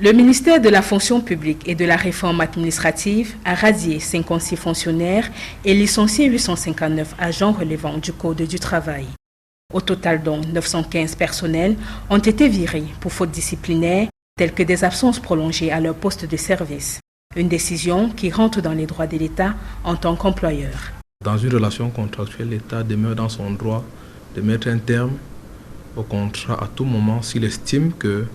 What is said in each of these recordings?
Le ministère de la fonction publique et de la réforme administrative a radié 56 fonctionnaires et licencié 859 agents relevant du Code du travail. Au total, donc, 915 personnels ont été virés pour fautes disciplinaires telles que des absences prolongées à leur poste de service. Une décision qui rentre dans les droits de l'État en tant qu'employeur. Dans une relation contractuelle, l'État demeure dans son droit de mettre un terme au contrat à tout moment s'il estime que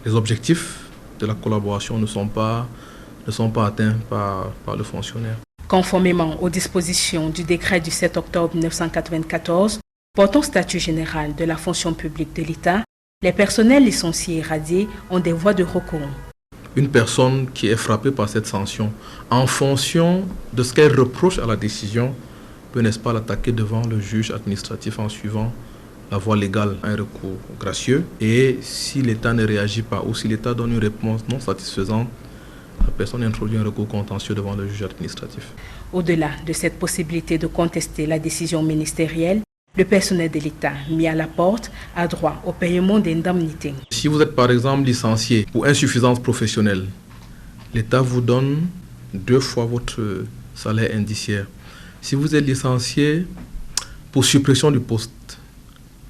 les objectifs de la collaboration ne sont pas atteints par le fonctionnaire. Conformément aux dispositions du décret du 7 octobre 1994 portant statut général de la fonction publique de l'État, les personnels licenciés et radiés ont des voies de recours. Une personne qui est frappée par cette sanction, en fonction de ce qu'elle reproche à la décision, peut, n'est-ce pas, l'attaquer devant le juge administratif en suivant la voie légale, un recours gracieux. Et si l'État ne réagit pas ou si l'État donne une réponse non satisfaisante, la personne introduit un recours contentieux devant le juge administratif. Au-delà de cette possibilité de contester la décision ministérielle, le personnel de l'État mis à la porte a droit au paiement d'indemnités. Si vous êtes par exemple licencié pour insuffisance professionnelle, l'État vous donne 2 fois votre salaire indiciaire. Si vous êtes licencié pour suppression du poste,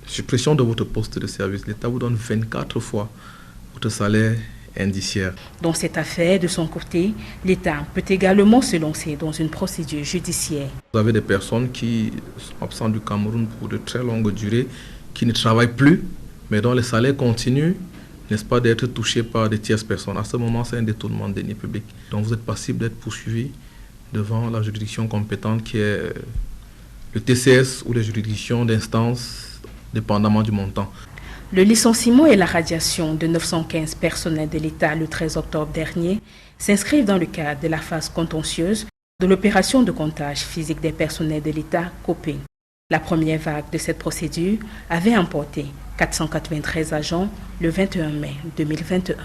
suppression de votre poste de service, l'État vous donne 24 fois votre salaire indiciaire. Dans cette affaire, de son côté, l'État peut également se lancer dans une procédure judiciaire. Vous avez des personnes qui sont absentes du Cameroun pour de très longues durées, qui ne travaillent plus, mais dont les salaires continuent, n'est-ce pas, d'être touchés par des tierces personnes. À ce moment, c'est un détournement de deniers publics. Donc vous êtes passible d'être poursuivi devant la juridiction compétente qui est le TCS ou les juridictions d'instance, dépendamment du montant. Le licenciement et la radiation de 915 personnels de l'État le 13 octobre dernier s'inscrivent dans le cadre de la phase contentieuse de l'opération de comptage physique des personnels de l'État COPE. La première vague de cette procédure avait emporté 493 agents le 21 mai 2021.